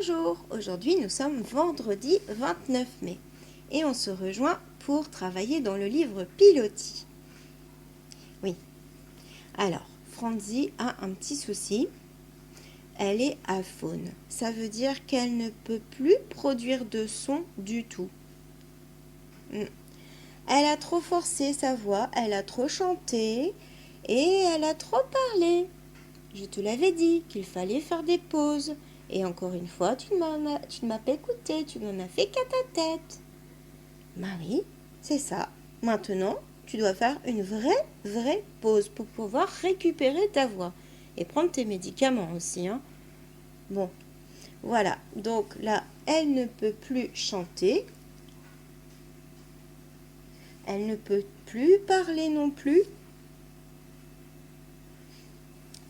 Bonjour, aujourd'hui nous sommes vendredi 29 mai et on se rejoint pour travailler dans le livre Pilotis. Oui, alors Franzi a un petit souci, elle est aphone, ça veut dire qu'elle ne peut plus produire de son du tout. Elle a trop forcé sa voix, elle a trop chanté et elle a trop parlé. Je te l'avais dit qu'il fallait faire des pauses. Et encore une fois, tu ne m'as pas écouté, tu n'en as fait qu'à ta tête. Bah oui, c'est ça. Maintenant, tu dois faire une vraie pause pour pouvoir récupérer ta voix. Et prendre tes médicaments aussi, hein. Bon, voilà. Donc là, elle ne peut plus chanter. Elle ne peut plus parler non plus.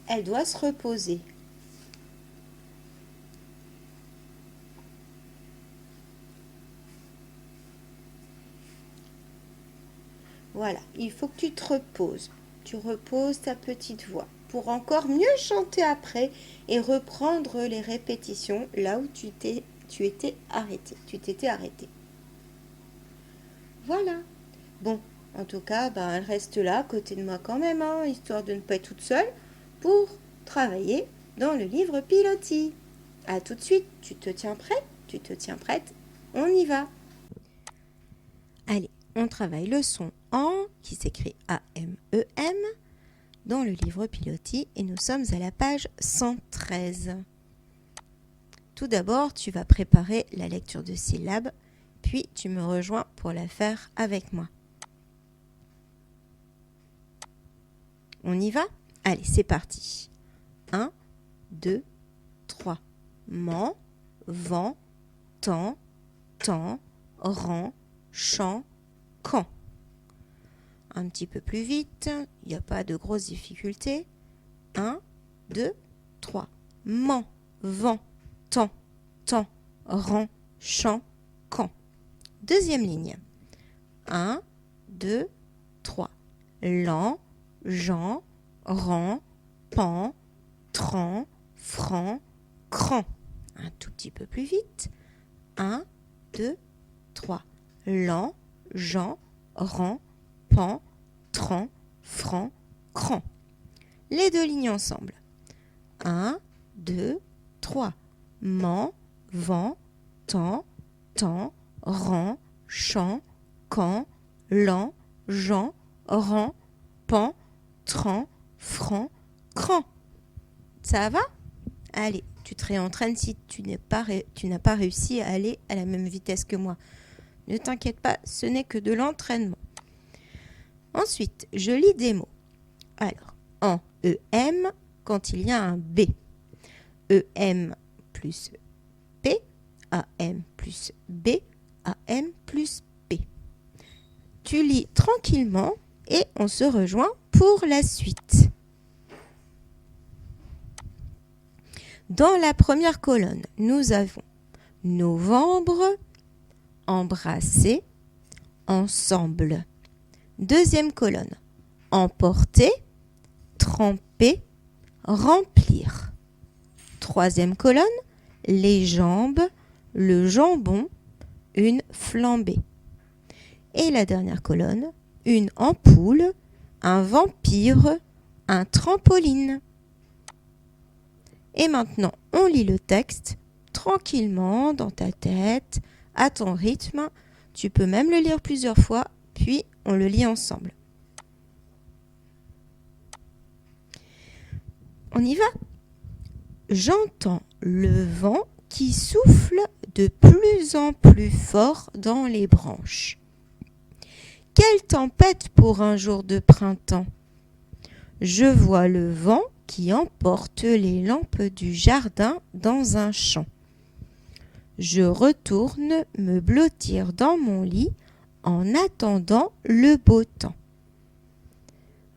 Elle doit se reposer. Voilà, il faut que tu te reposes. Tu reposes ta petite voix pour encore mieux chanter après et reprendre les répétitions là où tu t'étais arrêté. Voilà. Bon, en tout cas, elle reste là à côté de moi quand même, hein, histoire de ne pas être toute seule pour travailler dans le livre Pilotis. À tout de suite, tu te tiens prêt? Tu te tiens prête? On y va. Allez, on travaille le son AN, qui s'écrit A-M-E-M, dans le livre Pilotis, et nous sommes à la page 113. Tout d'abord, tu vas préparer la lecture de syllabes, puis tu me rejoins pour la faire avec moi. On y va? Allez, c'est parti. 1, 2, 3. Man, vent, temps, rang, chant, quand. Un petit peu plus vite, il n'y a pas de grosses difficultés. 1, 2, 3. Man, vent, temps, rang, chant, quand. Deuxième ligne. 1, 2, 3. Lan, Jean, rang, pan, tran, franc, cran. Un tout petit peu plus vite. 1, 2, 3. Lan, Jean, rang, pan, tran, franc, cran. Les deux lignes ensemble. 1, 2, 3. Man, vent, temps, rang, chant, quand, lan, Jean, rang, pan, tran, franc, cran. Ça va? Allez, tu te réentraînes si tu n'as pas réussi à aller à la même vitesse que moi. Ne t'inquiète pas, ce n'est que de l'entraînement. Ensuite, je lis des mots. Alors, en EM, quand il y a un B. EM plus P, AM plus B, AM plus P. Tu lis tranquillement et on se rejoint pour la suite. Dans la première colonne, nous avons novembre, embrasser, ensemble. Deuxième colonne, emporter, tremper, remplir. Troisième colonne, les jambes, le jambon, une flambée. Et la dernière colonne, une ampoule, un vampire, un trampoline. Et maintenant, on lit le texte tranquillement dans ta tête, à ton rythme. Tu peux même le lire plusieurs fois, puis on le lit ensemble. On y va? J'entends le vent qui souffle de plus en plus fort dans les branches. Quelle tempête pour un jour de printemps! Je vois le vent qui emporte les lampes du jardin dans un champ. Je retourne me blottir dans mon lit en attendant le beau temps.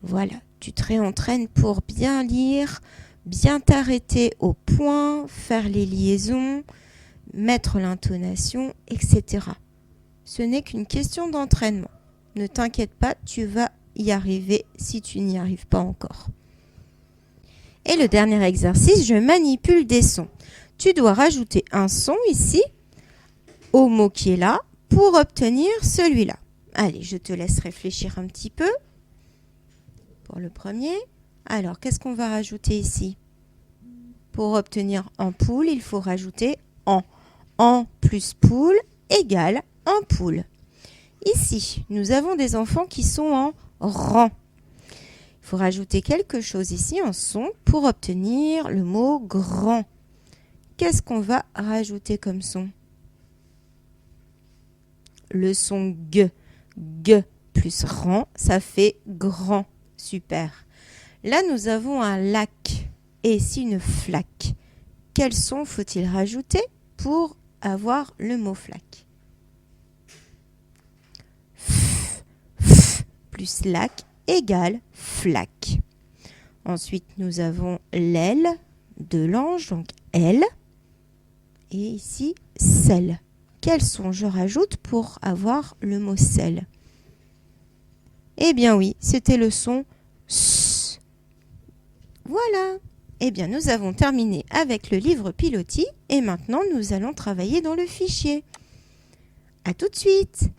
Voilà, tu te réentraînes pour bien lire, bien t'arrêter au point, faire les liaisons, mettre l'intonation, etc. Ce n'est qu'une question d'entraînement. Ne t'inquiète pas, tu vas y arriver si tu n'y arrives pas encore. Et le dernier exercice, je manipule des sons. tu dois rajouter un son ici au mot qui est là pour obtenir celui-là. Allez, je te laisse réfléchir un petit peu pour le premier. Alors, qu'est-ce qu'on va rajouter ici? Pour obtenir ampoule, il faut rajouter en. En plus poule égale ampoule. Ici, nous avons des enfants qui sont en rang. Il faut rajouter quelque chose ici en son pour obtenir le mot grand. Qu'est-ce qu'on va rajouter comme son? Le son G. G plus rang, ça fait grand. Super. Là, nous avons un lac et ici une flaque. Quel son faut-il rajouter pour avoir le mot flaque? F plus lac égale flaque. Ensuite, nous avons l'aile de l'ange, donc L. Et ici, sel. Quel son je rajoute pour avoir le mot sel? Eh bien oui, c'était le son S. Voilà. Eh bien, nous avons terminé avec le livre Pilotis et maintenant, nous allons travailler dans le fichier. À tout de suite.